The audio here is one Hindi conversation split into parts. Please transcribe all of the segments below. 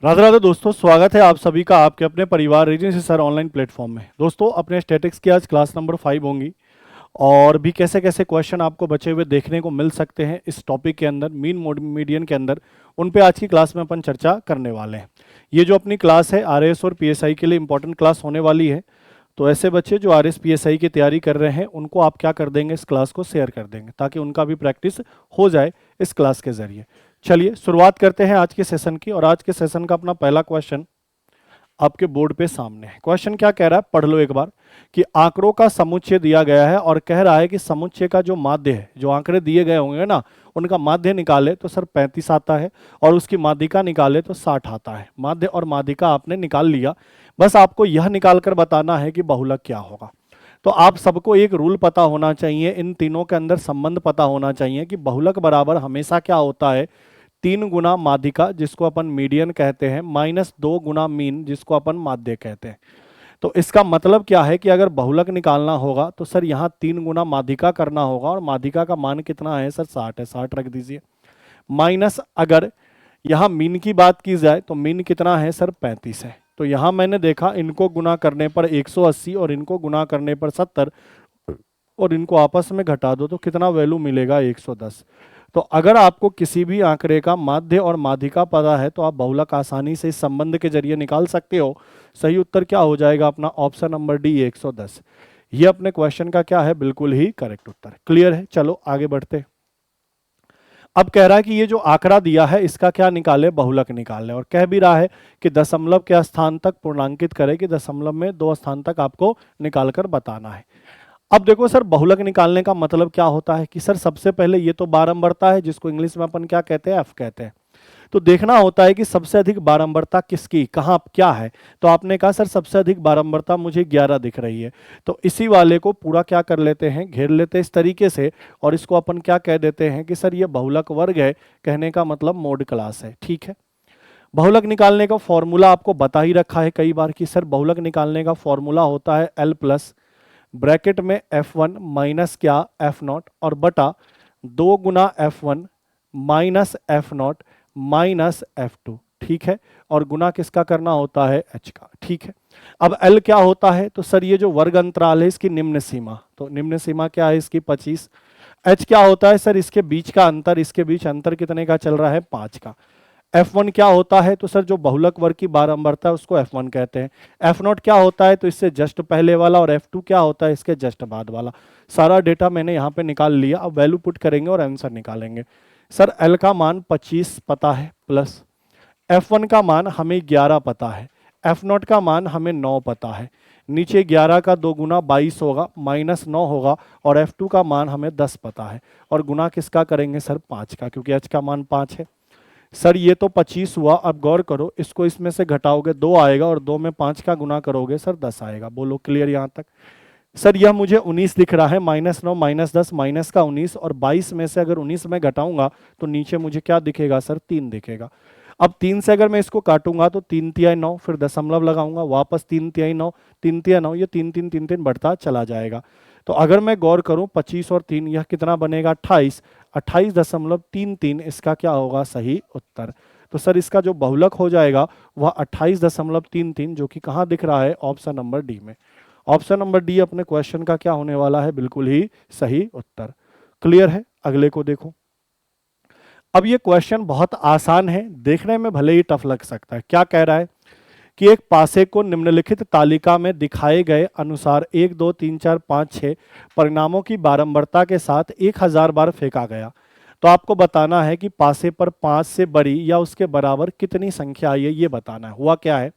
राधे राधे दोस्तों, स्वागत है आप सभी का आपके अपने परिवार रीजन सर ऑनलाइन प्लेटफॉर्म में। दोस्तों, अपने स्टैटिक्स की आज क्लास नंबर 5 होंगी और भी कैसे कैसे क्वेश्चन आपको बचे हुए देखने को मिल सकते हैं इस टॉपिक के अंदर, मीन मीडियन के अंदर, उन पे आज की क्लास में अपन चर्चा करने वाले हैं। ये जो अपनी क्लास है आरएएस और पीएसआई के लिए इंपॉर्टेंट क्लास होने वाली है। तो ऐसे बच्चे जो आरएएस पीएसआई की तैयारी कर रहे हैं उनको आप क्या कर देंगे, इस क्लास को शेयर कर देंगे ताकि उनका भी प्रैक्टिस हो जाए इस क्लास के जरिए। चलिए शुरुआत करते हैं आज के सेशन की। और आज के सेशन का अपना पहला क्वेश्चन आपके बोर्ड पे सामने है। क्वेश्चन क्या कह रहा है, पढ़ लो एक बार। कि आंकड़ों का समुच्चय दिया गया है और कह रहा है कि समुच्चय का जो माध्य है, जो आंकड़े दिए गए होंगे ना, उनका माध्य निकाले तो सर 35 आता है और उसकी माध्यिका निकाले तो 60 आता है। माध्य और माध्यिका आपने निकाल लिया, बस आपको यह निकाल कर बताना है कि बहुलक क्या होगा। तो आप सबको एक रूल पता होना चाहिए, इन तीनों के अंदर संबंध पता होना चाहिए कि बहुलक बराबर हमेशा क्या होता है, 3 गुना माध्यिका जिसको अपन मीडियन कहते हैं माइनस 2 गुना मीन जिसको अपन माध्य कहते हैं। तो इसका मतलब क्या है कि अगर बहुलक निकालना होगा तो सर यहाँ 3 गुना माध्यिका करना होगा और माध्यिका का मान कितना है सर 60 है, 60 रख दीजिए। माइनस अगर यहाँ मीन की बात की जाए तो मीन कितना है सर 35 है। तो यहाँ मैंने देखा इनको गुना करने पर 180 और इनको गुना करने पर 70 और इनको आपस में घटा दो तो कितना वैल्यू मिलेगा 110। तो अगर आपको किसी भी आंकड़े का माध्य और माध्यिका पता है तो आप बहुलक आसानी से इस संबंध के जरिए निकाल सकते हो। सही उत्तर क्या हो जाएगा अपना, ऑप्शन नंबर डी 110। ये अपने क्वेश्चन का क्या है, बिल्कुल ही करेक्ट उत्तर। क्लियर है, चलो आगे बढ़ते। अब कह रहा है कि ये जो आंकड़ा दिया है इसका क्या निकाले, बहुलक निकाले। और कह भी रहा है कि दशमलव के स्थान तक पूर्णांकित करे, कि दशमलव में 2 स्थान तक आपको निकालकर बताना है। अब देखो सर, बहुलक निकालने का मतलब क्या होता है कि सर सबसे पहले ये तो बारंबारता है जिसको इंग्लिश में अपन क्या कहते हैं, एफ कहते हैं। तो देखना होता है कि सबसे अधिक बारंबारता किसकी, कहाँ क्या है। तो आपने कहा सर सबसे अधिक बारंबारता मुझे 11 दिख रही है, तो इसी वाले को पूरा क्या कर लेते हैं, घेर लेते हैं इस तरीके से। और इसको अपन क्या कह देते हैं कि सर ये बहुलक वर्ग है, कहने का मतलब मोड क्लास है। ठीक है, बहुलक निकालने का फॉर्मूला आपको बता ही रखा है कई बार कि सर बहुलक निकालने का फॉर्मूला होता है L प्लस ब्रैकेट में F1 माइनस क्या F0 और बटा 2 गुना F1 minus F0 minus F2। ठीक है, और गुना किसका करना होता है, H का। ठीक है, अब L क्या होता है, तो सर ये जो वर्ग अंतराल है इसकी निम्न सीमा, तो निम्न सीमा क्या है इसकी 25। H क्या होता है सर इसके बीच का अंतर, इसके बीच अंतर कितने का चल रहा है, 5 का। F1 क्या होता है, तो सर जो बहुलक वर्ग की बारंबारता है उसको F1 कहते हैं। F0 क्या होता है, तो इससे जस्ट पहले वाला, और F2 क्या होता है इसके जस्ट बाद वाला। सारा डेटा मैंने यहाँ पे निकाल लिया। अब वैल्यू पुट करेंगे और आंसर निकालेंगे। सर L का मान 25 पता है, प्लस F1 का मान हमें 11 पता है, F0 का मान हमें 9 पता है। नीचे 11 का 2 गुना 22 होगा, माइनस 9 होगा, और F2 का मान हमें 10 पता है। और गुना किसका करेंगे सर, 5 का, क्योंकि H का मान 5 है। सर ये तो 25 हुआ, अब गौर करो इसको इसमें से घटाओगे 2 आएगा, और 2 में 5 का गुना करोगे सर 10 आएगा। बोलो क्लियर यहाँ तक। सर यह मुझे 19 दिख रहा है, -9 -10 माइनस का 19, और 22 में से अगर 19 में घटाऊंगा तो नीचे मुझे क्या दिखेगा सर, 3 दिखेगा। अब 3 से अगर मैं इसको काटूंगा तो 3 तिहाई 9, फिर दशमलव लगाऊंगा, वापस 3 तिहाई 9, 3 तिहाई 9, ये 3 3 3 3 बढ़ता चला जाएगा। तो अगर मैं गौर करूं 25 और 3 यह कितना बनेगा, 28, 28.33 इसका क्या होगा सही उत्तर। तो सर इसका जो बहुलक हो जाएगा वह 28.33, जो कि कहाँ दिख रहा है, ऑप्शन नंबर डी में। ऑप्शन नंबर डी अपने क्वेश्चन का क्या होने वाला है, बिल्कुल ही सही उत्तर। क्लियर है, अगले को देखो। अब ये क्वेश्चन बहुत आसान है, देखने में भले ही टफ लग सकता है। क्या कह रहा है कि एक पासे को निम्नलिखित तालिका में दिखाए गए अनुसार 1 2 3 4 5 6 परिणामों की बारंबारता के साथ 1000 बार फेंका गया। तो आपको बताना है कि पासे पर 5 से बड़ी या उसके बराबर कितनी संख्या आई है, ये बताना है। हुआ क्या है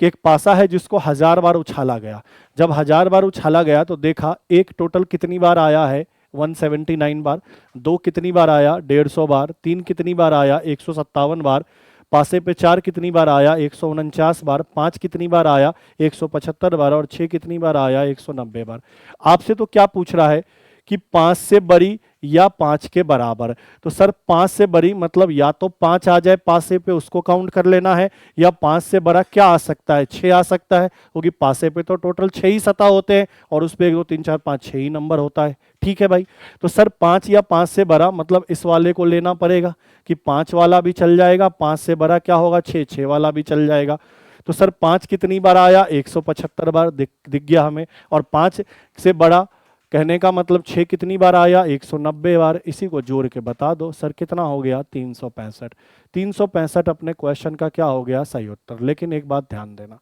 कि एक पासा है जिसको 1000 बार उछाला गया। जब 1000 बार उछाला गया तो देखा एक टोटल कितनी बार आया है, 179 बार। 2 कितनी बार आया, 150 बार। 3 कितनी बार आया, 157 बार। पासे पे 4 कितनी बार आया, 149 बार। 5 कितनी बार आया, 175 बार। और 6 कितनी बार आया, 190 बार। आपसे तो क्या पूछ रहा है कि 5 से बड़ी या 5 के बराबर। तो सर 5 से बड़ी मतलब या तो 5 आ जाए पासे पे उसको काउंट कर लेना है, या 5 से बड़ा क्या आ सकता है, 6 आ सकता है, क्योंकि पासे पे तो टोटल 6 ही सतह होते हैं और उस पे 1 2 3 4 5 6 ही नंबर होता है। ठीक है भाई। तो सर 5 या 5 से बड़ा मतलब इस वाले को लेना पड़ेगा कि 5 वाला भी चल जाएगा, 5 से बड़ा क्या होगा 6, 6 वाला भी चल जाएगा। तो सर 5 कितनी बार आया, 175 बार दिख गया हमें। और 5 से बड़ा कहने का मतलब 6 कितनी बार आया, 190 बार। इसी को जोड़ के बता दो सर कितना हो गया, 365। 365 अपने क्वेश्चन का क्या हो गया, सही उत्तर। लेकिन एक बात ध्यान देना,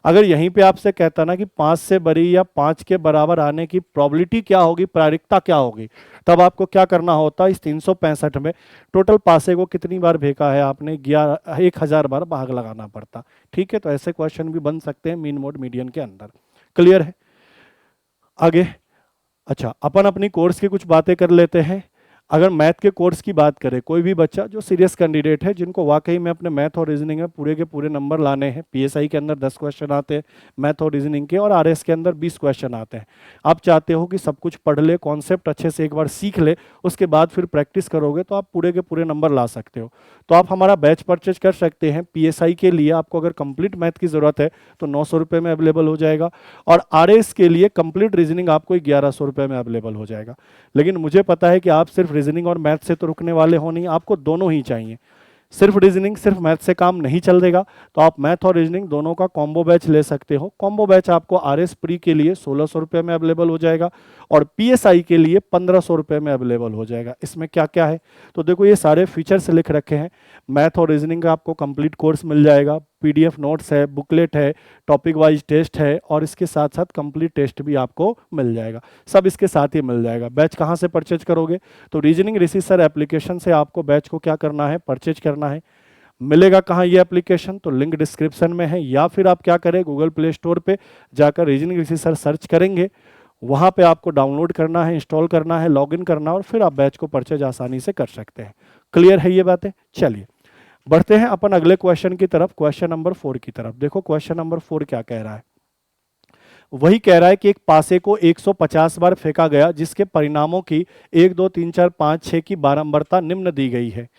अगर यहीं पे आपसे कहता ना कि 5 से बड़ी या 5 के बराबर आने की प्रोबेबिलिटी क्या होगी, प्रायिकता क्या होगी, तब आपको क्या करना होता है, इस 365 में टोटल पासे को कितनी बार फेंका है आपने, 1000 बार भाग लगाना पड़ता। ठीक है, तो ऐसे क्वेश्चन भी बन सकते हैं मीन मोड मीडियन के अंदर। क्लियर है? आगे अच्छा, अपन अपनी कोर्स की कुछ बातें कर लेते हैं। अगर मैथ के कोर्स की बात करें, कोई भी बच्चा जो सीरियस कैंडिडेट है, जिनको वाकई में अपने मैथ और रीजनिंग में पूरे के पूरे नंबर लाने हैं, पीएसआई के अंदर 10 क्वेश्चन आते हैं मैथ और रीजनिंग के, और आरएस के अंदर 20 क्वेश्चन आते हैं। आप चाहते हो कि सब कुछ पढ़ ले, कॉन्सेप्ट अच्छे से एक बार सीख ले, उसके बाद फिर प्रैक्टिस करोगे तो आप पूरे के पूरे नंबर ला सकते हो। तो आप हमारा बैच परचेज कर सकते हैं। पीएसआई के लिए आपको अगर कंप्लीट मैथ की जरूरत है तो 900 रुपये में अवेलेबल हो जाएगा, और आरएस के लिए कंप्लीट रीजनिंग आपको 1100 रुपये में अवेलेबल हो जाएगा। लेकिन मुझे पता है कि आप सिर्फ रीजनिंग और मैथ से तो रुकने वाले हो नहीं, आपको दोनों ही चाहिए। सिर्फ रीजनिंग सिर्फ मैथ से काम नहीं चलेगा, तो आप मैथ और रीजनिंग दोनों का कॉम्बो बैच ले सकते हो। कॉम्बो बैच आपको आरएस प्री के लिए 1600 रुपये में अवेलेबल हो जाएगा, और पीएसआई के लिए 1500 रुपये में अवेलेबल हो जाएगा। इसमें क्या क्या है, तो देखो ये सारे फीचर्स लिख रखे हैं। मैथ और रीजनिंग का आपको कंप्लीट कोर्स मिल जाएगा, पीडीएफ नोट्स है, बुकलेट है, टॉपिक वाइज टेस्ट है, और इसके साथ साथ कंप्लीट टेस्ट भी आपको मिल जाएगा। सब इसके साथ ही मिल जाएगा। बैच कहाँ से परचेज करोगे, तो रीजनिंग ऋषि सर एप्लीकेशन से आपको बैच को क्या करना है, परचेज करना है। मिलेगा कहाँ ये एप्लीकेशन, तो लिंक डिस्क्रिप्शन में है, या फिर आप क्या करें गूगल प्ले स्टोर पे जाकर रीजनिंग ऋषि सर सर्च करेंगे, वहाँ पे आपको डाउनलोड करना है, इंस्टॉल करना है, लॉगिन करना है, और फिर आप बैच को परचेज आसानी से कर सकते हैं। क्लियर है ये बातें? चलिए बढ़ते हैं अपन अगले क्वेश्चन की तरफ, क्वेश्चन नंबर 4 की तरफ। देखो क्वेश्चन नंबर 4 क्या कह रहा है, वही कह रहा है कि एक पासे को 150 बार फेंका गया, जिसके परिणामों की 1 2 3 4 5 6 की बारंबारता निम्न दी गई है।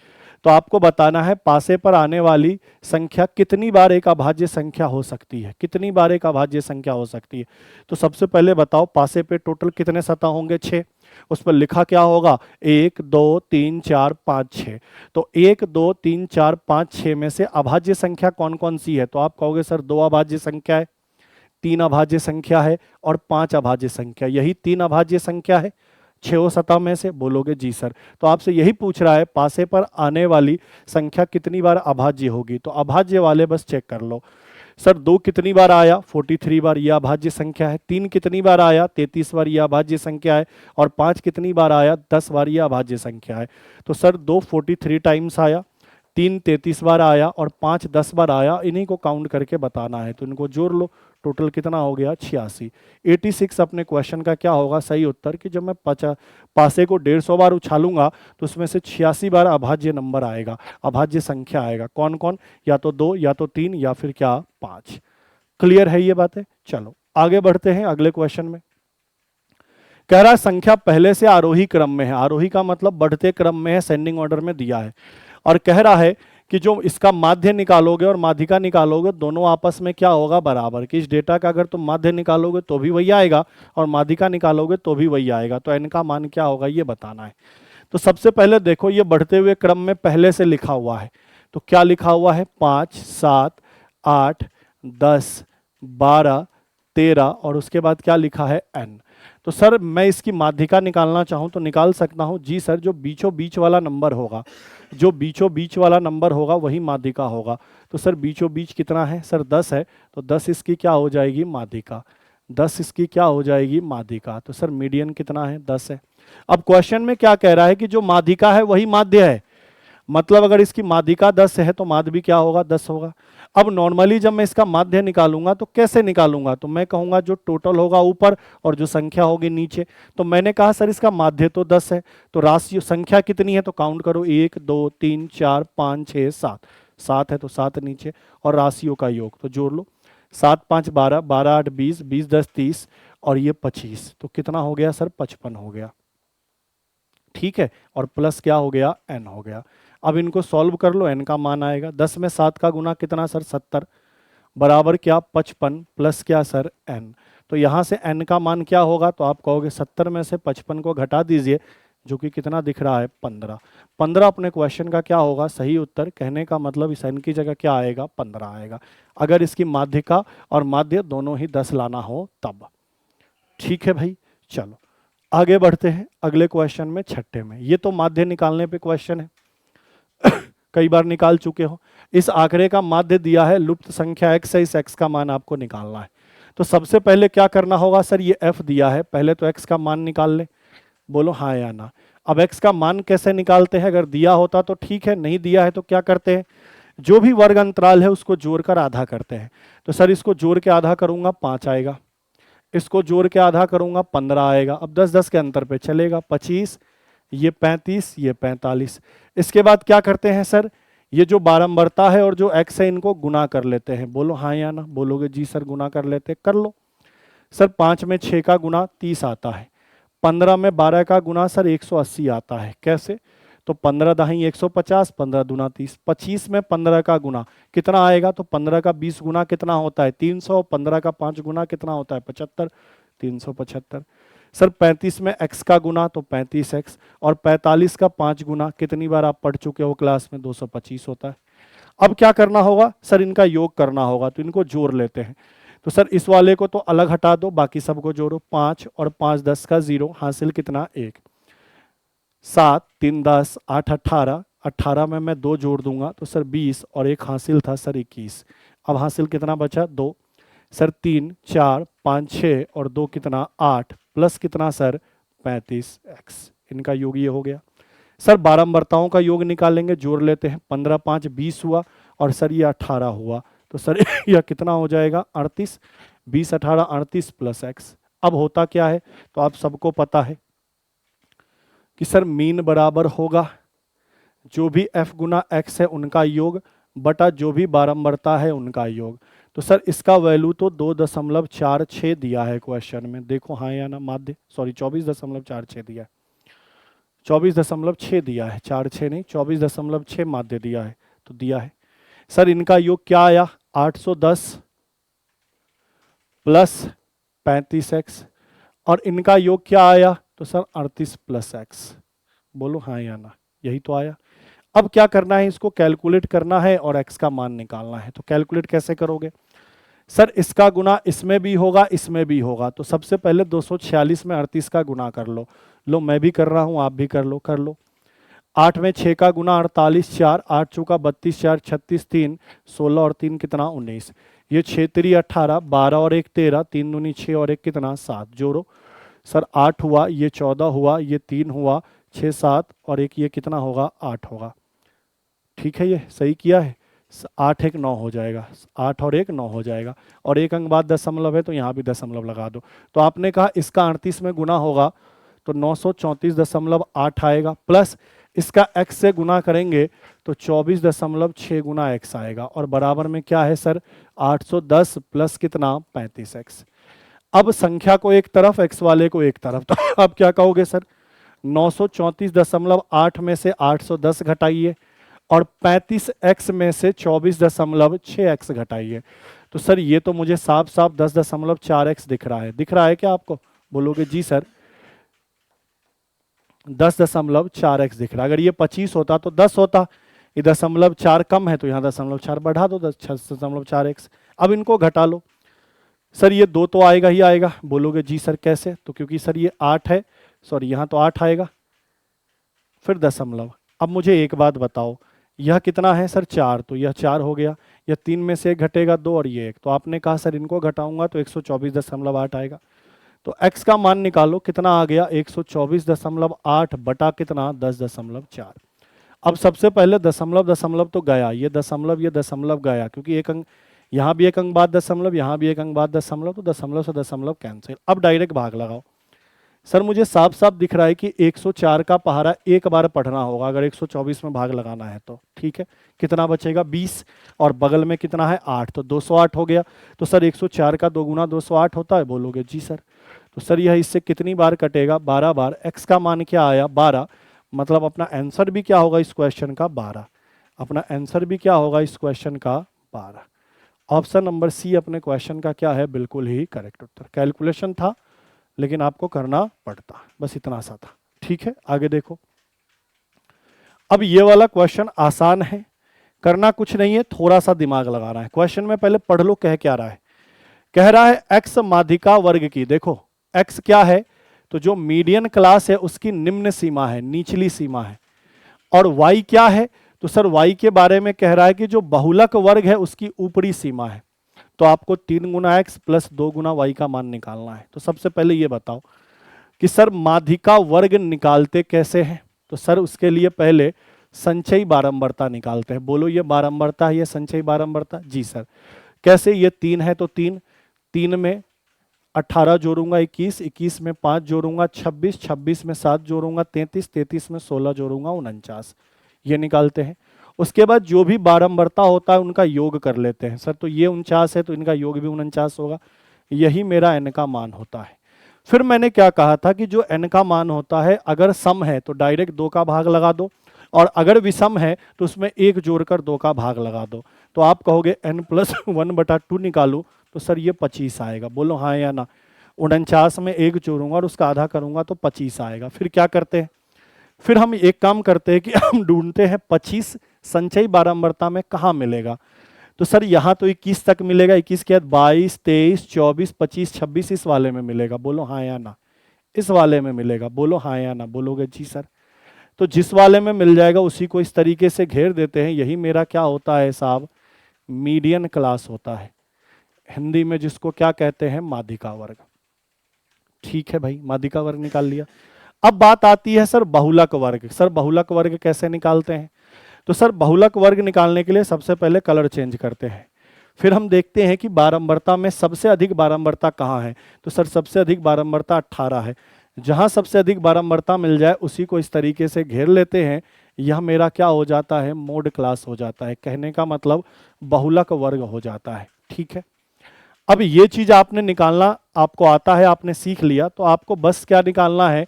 तो आपको बताना है पासे पर आने वाली संख्या कितनी बार एक अभाज्य संख्या हो सकती है, कितनी बार एक अभाज्य संख्या हो सकती है। तो सबसे पहले बताओ पासे पे टोटल कितने सतह होंगे, 6। उस पर लिखा क्या होगा, 1 2 3 4 5 6। तो 1 2 3 4 5 6 में से अभाज्य संख्या कौन कौन सी है, तो आप कहोगे सर 2 अभाज्य संख्या है, 3 अभाज्य संख्या है, और 5 अभाज्य संख्या। यही 3 अभाज्य संख्या है 6 सतह में से, बोलोगे जी सर। तो आपसे यही पूछ रहा है पासे पर आने वाली संख्या कितनी बार अभाज्य होगी, तो अभाज्य वाले बस चेक कर लो। सर 2 कितनी बार आया, 43 बार, यह अभाज्य संख्या है। 3 कितनी बार आया, 33 बार, यह अभाज्य संख्या है। और 5 कितनी बार आया, 10 बार, यह अभाज्य संख्या है। तो सर 2 43 टाइम्स आया, 3 33 बार आया, और 5 10 बार आया। इन्हीं को काउंट करके बताना है, तो इनको जोड़ लो, टोटल कितना हो गया, 86। 86 अपने क्वेश्चन का क्या होगा, सही उत्तर। कि जब मैं पासे को 150 बार उछालूंगा तो उसमें से 86 बार अभाज्य नंबर आएगा, अभाज्य संख्या आएगा। कौन कौन, या तो 2 या तो 3 या फिर क्या 5। क्लियर है ये बातें? चलो आगे बढ़ते हैं अगले क्वेश्चन में। कह रहा है संख्या पहले से आरोही क्रम में है, आरोही का मतलब बढ़ते क्रम में है, सेंडिंग ऑर्डर में दिया है। और कह रहा है कि जो इसका माध्य निकालोगे और माध्यिका निकालोगे, दोनों आपस में क्या होगा, बराबर। कि इस डेटा का अगर तुम माध्य निकालोगे तो भी वही आएगा, और माध्यिका निकालोगे तो भी वही आएगा। तो n का मान क्या होगा ये बताना है। तो सबसे पहले देखो ये बढ़ते हुए क्रम में पहले से लिखा हुआ है, तो क्या लिखा हुआ है, 5 7 8 10 12 13, और उसके बाद क्या लिखा है, n। तो सर मैं इसकी माध्यिका निकालना चाहूं तो निकाल सकता हूं, जी सर। जो बीचों बीच वाला नंबर होगा, जो बीचों बीच वाला नंबर होगा वही माध्यिका होगा। तो सर बीचों बीच कितना है, सर 10 है, तो 10 इसकी क्या हो जाएगी, माध्यिका। 10 इसकी क्या हो जाएगी, माध्यिका। तो सर मीडियन कितना है, 10 है। अब क्वेश्चन में क्या कह रहा है कि जो माध्यिका है वही माध्य है, मतलब अगर इसकी माध्यिका 10 है तो माध्य भी क्या होगा, 10 होगा। अब नॉर्मली जब मैं इसका माध्य निकालूंगा तो कैसे निकालूंगा, तो मैं कहूंगा जो टोटल होगा ऊपर और जो संख्या होगी नीचे। तो मैंने कहा सर इसका माध्य तो 10 है, तो राशि संख्या कितनी है, तो काउंट करो, 1 2 3 4 5 6 7। 7 है तो 7 नीचे, और राशियों का योग तो जोड़ लो, 7 5 12, 12 8 20, 20 10 30, और ये 25। तो कितना हो गया सर, 55 हो गया। ठीक है, और प्लस क्या हो गया, n हो गया। अब इनको सॉल्व कर लो, n का मान आएगा 10 में 7 का गुना कितना सर, 70 बराबर क्या 55 प्लस क्या सर n। तो यहाँ से n का मान क्या होगा, तो आप कहोगे 70 में से 55 को घटा दीजिए, जो कि कितना दिख रहा है 15। 15 अपने क्वेश्चन का क्या होगा, सही उत्तर। कहने का मतलब इस n की जगह क्या आएगा, 15 आएगा, अगर इसकी माध्यिका और माध्य दोनों ही 10 लाना हो तब। ठीक है भाई, चलो आगे बढ़ते हैं अगले क्वेश्चन में, छठे में। ये तो माध्य निकालने पे क्वेश्चन है, कई बार निकाल चुके हो। इस आंकड़े का माध्य दिया है, लुप्त संख्या x है, इस x का मान आपको निकालना है। तो सबसे पहले क्या करना होगा सर, ये f दिया है, पहले तो x का मान निकाल ले, बोलो हाँ या ना। अब x का मान कैसे निकालते हैं, अगर दिया होता तो ठीक है, नहीं दिया है तो क्या करते हैं, जो भी वर्ग अंतराल है उसको जोड़कर आधा करते हैं। तो सर इसको जोड़ के आधा करूंगा 5 आएगा, इसको जोड़ के आधा करूंगा 15 आएगा। अब 10-10 के अंतर पे चलेगा, 25, ये 35, ये 45। इसके बाद क्या करते हैं सर, ये जो बारंबारता है और जो x है इनको गुना कर लेते हैं, बोलो हाँ या ना। बोलोगे जी सर गुना कर लेते, कर लो सर। 5 में 6 का गुना 30 आता है, 15 में 12 का गुना सर 180 आता है। कैसे, तो 15 दाही 150, 15 दूना 30। 25 में 15 का गुना कितना आएगा, तो 15 का 20 गुना कितना होता है 300, 15 का 5 गुना कितना होता है 75, 375। सर 35 में x का गुना तो 35x, और 45 का 5 गुना कितनी बार आप पढ़ चुके हो क्लास में, 225 होता है। अब क्या करना होगा सर, इनका योग करना होगा, तो इनको जोड़ लेते हैं। तो सर इस वाले को तो अलग हटा दो, बाकी सबको जोड़ो। 5 और 5 10 का 0, हासिल कितना 1। 7 3 10, 8 18, 18 में मैं 2 जोड़ दूंगा तो सर 20, और एक हासिल था सर 21। अब हासिल कितना बचा 2, सर 3 4 5 6 और 2 कितना 8, प्लस कितना सर 35x। इनका योग ये हो गया। सर बारंबारताओं का योग निकालेंगे, जोड़ लेते हैं। 15 5 20 हुआ, और सर ये 18 हुआ, तो सर यह कितना हो जाएगा 38। 20 18 38 प्लस x। अब होता क्या है, तो आप सबको पता है कि सर मीन बराबर होगा जो भी f गुना x है उनका योग बटा जो भी बारंबारता है उनका योग। तो सर इसका वैल्यू तो 2.46 दिया है क्वेश्चन में, देखो हाँ या ना। माध्य सॉरी 24.46 दिया है, 24.6 दिया है, 46 नहीं, 24.6 माध्य दिया है, तो दिया है। सर इनका योग क्या आया 810 प्लस 35x, और इनका योग क्या आया, तो सर 38 प्लस x। बोलो हाँ या ना, यही तो आया। अब क्या करना है, इसको कैलकुलेट करना है और x का मान निकालना है। तो कैलकुलेट कैसे करोगे सर, इसका गुना इसमें भी होगा इसमें भी होगा। तो सबसे पहले 246 में 38 का गुना कर लो। लो मैं भी कर रहा हूं, आप भी कर लो, कर लो। 8 में 6 का गुना 48 4, 8 चौका 32 4 36 3, 16 और 3 कितना 19। ये 6 3 18, 12 और 1 13, 3 दूनी 6 और 1 कितना 7। जोड़ो सर 8 हुआ, ये 14 हुआ, ये 3 हुआ, 6 7 और 1 ये कितना होगा 8 होगा। ठीक है, ये सही किया है। 8 1 9 हो जाएगा, 8 और 1 9 हो जाएगा, और एक अंक बाद दशमलव है तो यहाँ भी दशमलव लगा दो। तो आपने कहा इसका 38 में गुना होगा तो 934.8 आएगा, प्लस इसका x से गुना करेंगे तो 24.6 गुना x आएगा, और बराबर में क्या है सर 810 प्लस कितना 35x। अब संख्या को एक तरफ, x वाले को एक तरफ, तो आप क्या कहोगे सर 934.8 में से 810 घटाइए, और 35x में से 24.6x घटाइए। तो सर ये तो मुझे साफ साफ 10.4x दिख रहा है, दिख रहा है क्या आपको? बोलोगे जी सर 10.4x दिख रहा है। अगर ये 25 होता तो 10 होता, ये 0.4 कम है तो यहाँ 0.4 बढ़ा दो, 10.4x। अब इनको घटा लो। सर ये 2 तो आएगा ही आएगा। बोलोगे जी सर कैसे? तो क्योंकि सर ये 8 है, सॉरी यहाँ तो 8 आएगा, फिर दशमलव। अब मुझे एक बात बताओ, यह कितना है सर 4, तो यह 4 हो गया, यह 3 में से 1 घटेगा 2 और ये 1, तो आपने कहा सर इनको घटाऊंगा तो 124.8 आएगा। तो x का मान निकालो, कितना आ गया 124.8 बटा कितना 10.4। अब सबसे पहले दशमलव दशमलव तो गया, ये दशमलव गया, क्योंकि एक अंक यहाँ भी एक अंक बाद दशमलव, यहाँ भी एक अंक बाद दशमलव, तो दशमलव से दशमलव कैंसिल। अब डायरेक्ट भाग लगाओ। सर मुझे साफ साफ दिख रहा है कि 104 का पहाड़ा एक बार पढ़ना होगा अगर 124 में भाग लगाना है तो। ठीक है, कितना बचेगा 20, और बगल में कितना है 8, तो 208 हो गया। तो सर 104 का 2 गुना 208 होता है। बोलोगे जी सर। तो सर यह इससे कितनी बार कटेगा 12 बार। x का मान क्या आया 12, मतलब अपना आंसर भी क्या होगा इस क्वेश्चन का 12। अपना आंसर भी क्या होगा इस क्वेश्चन का 12। ऑप्शन नंबर सी अपने क्वेश्चन का क्या है, बिल्कुल ही करेक्ट उत्तर। कैलकुलेशन था लेकिन आपको करना पड़ता, बस इतना सा था। ठीक है, आगे देखो। अब ये वाला क्वेश्चन आसान है, करना कुछ नहीं है, थोड़ा सा दिमाग लगाना है। क्वेश्चन में पहले पढ़ लो कह क्या रहा है। कह रहा है एक्स माध्यिका वर्ग की, देखो एक्स क्या है, तो जो मीडियन क्लास है उसकी निम्न सीमा है, निचली सीमा है। और वाई क्या है, तो सर वाई के बारे में कह रहा है कि जो बहुलक वर्ग है उसकी ऊपरी सीमा है। तो आपको 3 गुना एक्स प्लस 2 गुना वाई का मान निकालना है। तो सबसे पहले ये बताओ कि सर माध्यिका वर्ग निकालते कैसे हैं। तो सर उसके लिए पहले संचयी बारंबारता निकालते हैं। बोलो ये बारंबारता है, ये संचयी बारंबारता। जी सर। कैसे, ये 3 है तो 3, 3 में 18 जोड़ूंगा 21, 21 में 5 जोड़ूंगा 26, 26 में 7 जोड़ूंगा 33, 33 में 16 जोड़ूंगा 49। ये निकालते हैं। उसके बाद जो भी बारंबारता होता है उनका योग कर लेते हैं। सर तो ये 49 है तो इनका योग भी 49 होगा। यही मेरा n का मान होता है। फिर मैंने क्या कहा था कि जो n का मान होता है अगर सम है तो डायरेक्ट 2 का भाग लगा दो, और अगर विषम है तो उसमें 1 जोड़कर 2 का भाग लगा दो। तो आप कहोगे n+1/2 निकालो, तो सर ये 25 आएगा। बोलो हाँ या ना। 49 में 1 जोड़ूंगा और उसका आधा करूंगा तो 25 आएगा। फिर क्या करते हैं, फिर हम एक काम करते हैं कि हम ढूंढते हैं 25 संचयी बारंबारता में कहाँ मिलेगा। तो सर यहाँ तो 21 तक मिलेगा, 21 के बाद 22, 23, 24, 25, 26 इस वाले में मिलेगा। बोलो हाँ या ना। इस वाले में मिलेगा। बोलो हाँ या ना। बोलोगे जी सर। तो जिस वाले में मिल जाएगा उसी को इस तरीके से घेर देते हैं। यही मेरा क्या होता है साहब, मीडियन क्लास होता है। हिंदी में जिसको क्या कहते हैं, माध्यिका वर्ग। ठीक है भाई, माध्यिका वर्ग निकाल लिया। अब बात आती है सर बहुलक वर्ग। सर बहुलक वर्ग कैसे निकालते हैं। तो सर बहुलक वर्ग निकालने के लिए सबसे पहले कलर चेंज करते हैं। फिर हम देखते हैं कि बारंबारता में सबसे अधिक बारंबारता कहाँ है। तो सर सबसे अधिक बारंबारता 18 है। जहां सबसे अधिक बारंबारता मिल जाए उसी को इस तरीके से घेर लेते हैं। यह मेरा क्या हो जाता है, मोड क्लास हो जाता है। कहने का मतलब बहुलक वर्ग हो जाता है। ठीक है, अब ये चीज आपने निकालना आपको आता है, आपने सीख लिया। तो आपको बस क्या निकालना है,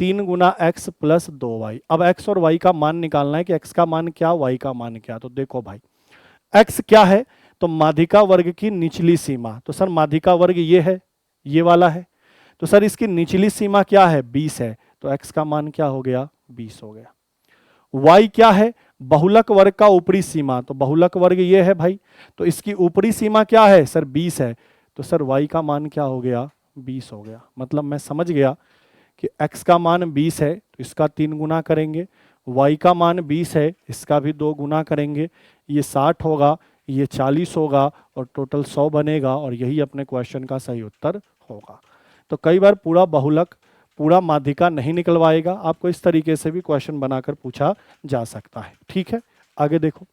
3 गुना एक्स प्लस 2y। अब x और y का मान निकालना है कि x का मान क्या, y का मान क्या। तो देखो भाई x क्या है, तो माध्यिका वर्ग की निचली सीमा। तो सर माध्यिका वर्ग ये है, ये वाला है। तो सर इसकी निचली सीमा क्या है, 20 है। तो x का मान क्या हो गया, 20 हो गया। y क्या है, बहुलक वर्ग का ऊपरी सीमा। तो बहुलक वर्ग ये है भाई, तो इसकी ऊपरी सीमा क्या है सर, 20 है। तो सर y का मान क्या हो गया, 20 हो गया। मतलब मैं समझ गया कि x का मान 20 है तो इसका 3 गुना करेंगे, y का मान 20 है इसका भी 2 गुना करेंगे। ये 60 होगा, ये 40 होगा और टोटल 100 बनेगा। और यही अपने क्वेश्चन का सही उत्तर होगा। तो कई बार पूरा बहुलक, पूरा माध्यिका नहीं निकलवाएगा, आपको इस तरीके से भी क्वेश्चन बनाकर पूछा जा सकता है। ठीक है, आगे देखो।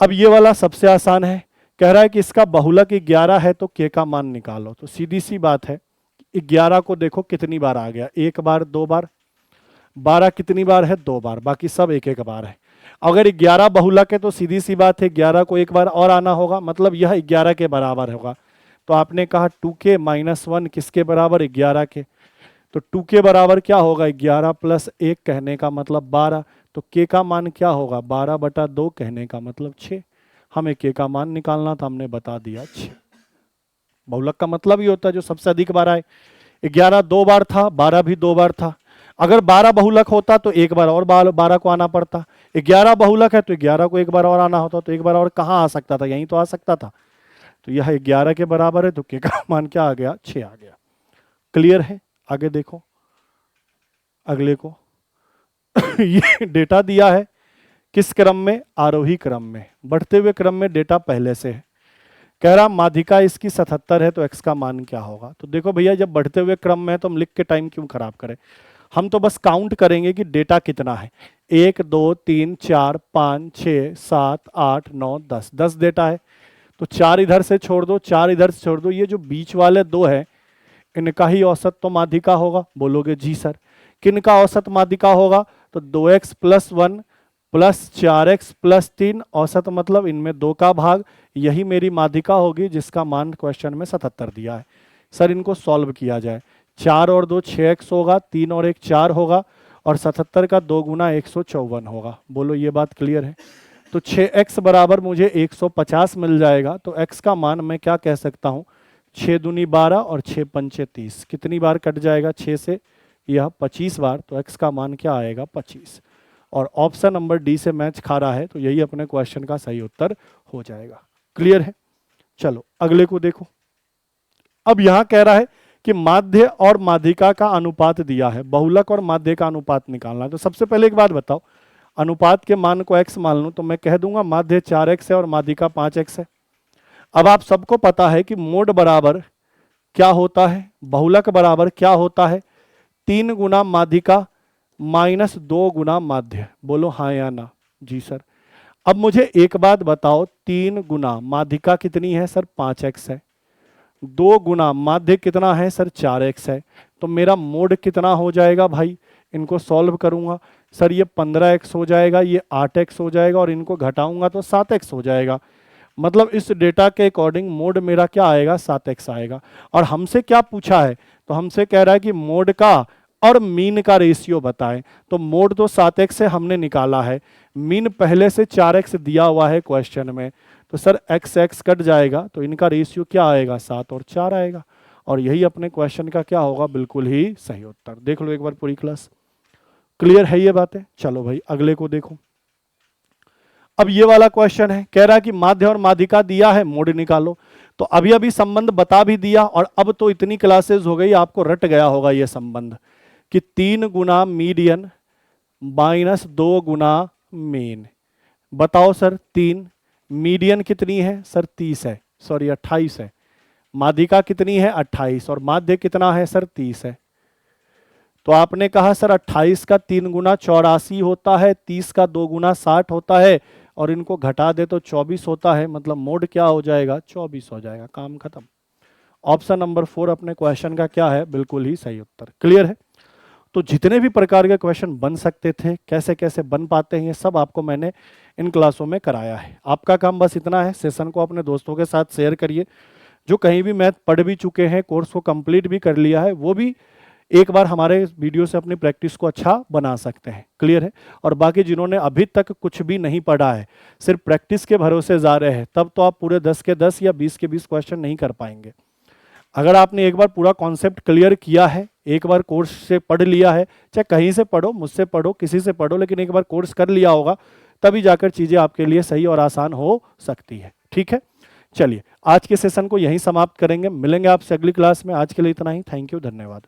अब ये वाला सबसे आसान है। कह रहा है कि इसका बहुलक 11 है तो k का मान निकालो। तो सीधी सी बात है, 11 को देखो कितनी बार आ गया, 1 बार 2 बार। 12 कितनी बार है, 2 बार। बाकी सब 1-1 बार है। अगर 11 बहुलक है तो सीधी सी बात है 11 को 1 बार और आना होगा, मतलब यह 11 के बराबर होगा। तो आपने कहा 2k - 1 किसके बराबर, 11 के। तो 2 के बराबर क्या होगा, 11 + 1 कहने का मतलब 12। तो k का मान क्या होगा, 12/2 कहने का मतलब 6। हमें k का मान निकालना था, हमने बता दिया 6। बहुलक का मतलब ही होता है जो सबसे अधिक बार आए। 11 2 बार था, 12 भी 2 बार था। अगर 12 बहुलक होता तो 1 बार और 12 को आना पड़ता। 11 बहुलक है तो 11 को 1 बार और आना होता। तो 1 बार और कहाँ आ सकता था, यहीं तो आ सकता था। तो यह 11 के बराबर है तो k का मान क्या आ गया, 6 आ गया। क्लियर है, आगे देखो अगले को। ये डेटा दिया है किस क्रम में, आरोही क्रम में। बढ़ते हुए क्रम में डेटा पहले से है। कह रहा माध्यिका इसकी 77 है तो x का मान क्या होगा। तो देखो भैया जब बढ़ते हुए क्रम में है तो हम लिख के टाइम क्यों खराब करें, हम तो बस काउंट करेंगे कि डेटा कितना है। 1 2 3 4 5 6 7 8 9 10, 10 डेटा है। तो 4 इधर से छोड़ दो, 4 इधर से छोड़ दो। ये जो बीच वाले 2 है इनका ही औसत तो माध्यिका होगा। बोलोगे जी सर। किनका औसत माध्यिका होगा, तो 2x + 1 + 4x + 3 औसत, मतलब इनमें 2 का भाग। यही मेरी माध्यिका होगी जिसका मान क्वेश्चन में 77 दिया है। सर इनको सॉल्व किया जाए, 4 और 2 6x होगा, 3 और 1 4 होगा, और 77 का 2 गुना 154 होगा। बोलो ये बात क्लियर है? तो 6x बराबर मुझे 150 मिल जाएगा। तो x का मान मैं क्या कह सकता हूँ, 6 दूनी 12 और 6 पंचे 30। कितनी बार कट जाएगा 6 से? यह 25 बार। तो x का मान क्या आएगा, 25। और ऑप्शन नंबर डी से मैच खा रहा है, तो यही अपने क्वेश्चन का सही उत्तर हो जाएगा। क्लियर है? चलो अगले को देखो। अब यहां कह रहा है कि माध्य और माध्यिका का अनुपात दिया है, बहुलक और माध्य का अनुपात निकालना है। तो सबसे पहले एक बात बताओ, अनुपात के मान को x मान लूं तो मैं कह दूंगा माध्य 4x है और माध्यिका 5x है। अब आप सबको पता है कि मोड बराबर क्या होता है, बहुलक बराबर क्या होता है, 3 गुना माध्यिका माइनस 2 गुना माध्य। बोलो हाँ या ना? जी सर। अब मुझे एक बात बताओ, 3 गुना माध्यिका कितनी है सर? 5x है। 2 गुना माध्य कितना है सर? 4x है। तो मेरा मोड कितना हो जाएगा भाई? इनको सॉल्व करूंगा सर, ये 15x हो जाएगा, ये 8x हो जाएगा, और इनको घटाऊंगा तो 7x हो जाएगा। मतलब इस डेटा के अकॉर्डिंग मोड मेरा क्या आएगा? 7x आएगा। और हमसे क्या पूछा है? तो हमसे कह रहा है कि मोड का और मीन का रेशियो बताएं। तो मोड तो 7x से हमने निकाला है, मीन पहले से 4x दिया हुआ है क्वेश्चन में, तो सर x कट जाएगा, तो इनका रेशियो क्या आएगा? 7 और 4 आएगा। और यही अपने क्वेश्चन का क्या होगा? बिल्कुल ही सही उत्तर। देख लो एक बार पूरी क्लास। क्लियर है ये बातें? चलो भाई अगले को देखो। अब ये वाला क्वेश्चन है, कह रहा है कि माध्य और माध्यिका दिया है, मोड निकालो। तो अभी अभी संबंध बता भी दिया, और अब तो इतनी क्लासेस हो गई आपको रट गया होगा ये संबंध कि 3 गुना मीडियन माइनस 2 गुना मीन। बताओ सर, 3 मीडियन कितनी है सर? 30 है, सॉरी 28 है। माध्यिका कितनी है? 28। और माध्य कितना है सर? 30 है। तो आपने कहा सर 28 का 3 गुना 84 होता है, 30 का 2 गुना 60 होता है, और इनको घटा दे तो 24 होता है। मतलब मोड क्या हो जाएगा? 24 हो जाएगा। काम खत्म। ऑप्शन नंबर 4 अपने क्वेश्चन का क्या है? बिल्कुल ही सही उत्तर। क्लियर है? तो जितने भी प्रकार के क्वेश्चन बन सकते थे, कैसे कैसे बन पाते हैं, ये सब आपको मैंने इन क्लासों में कराया है। आपका काम बस इतना है, सेशन को अपने दोस्तों के साथ शेयर करिए। जो कहीं भी मैथ पढ़ भी चुके हैं, कोर्स को कंप्लीट भी कर लिया है, वो भी एक बार हमारे वीडियो से अपनी प्रैक्टिस को अच्छा बना सकते हैं। क्लियर है? और बाकी जिन्होंने अभी तक कुछ भी नहीं पढ़ा है, सिर्फ प्रैक्टिस के भरोसे जा रहे हैं, तब तो आप पूरे 10 के 10 या 20 के 20 क्वेश्चन नहीं कर पाएंगे। अगर आपने एक बार पूरा कॉन्सेप्ट क्लियर किया है, एक बार कोर्स से पढ़ लिया है, चाहे कहीं से पढ़ो, मुझसे पढ़ो, किसी से पढ़ो, लेकिन एक बार कोर्स कर लिया होगा, तभी जाकर चीजें आपके लिए सही और आसान हो सकती है। ठीक है? चलिए आज के सेशन को यहीं समाप्त करेंगे। मिलेंगे आपसे अगली क्लास में। आज के लिए इतना ही। थैंक यू, धन्यवाद।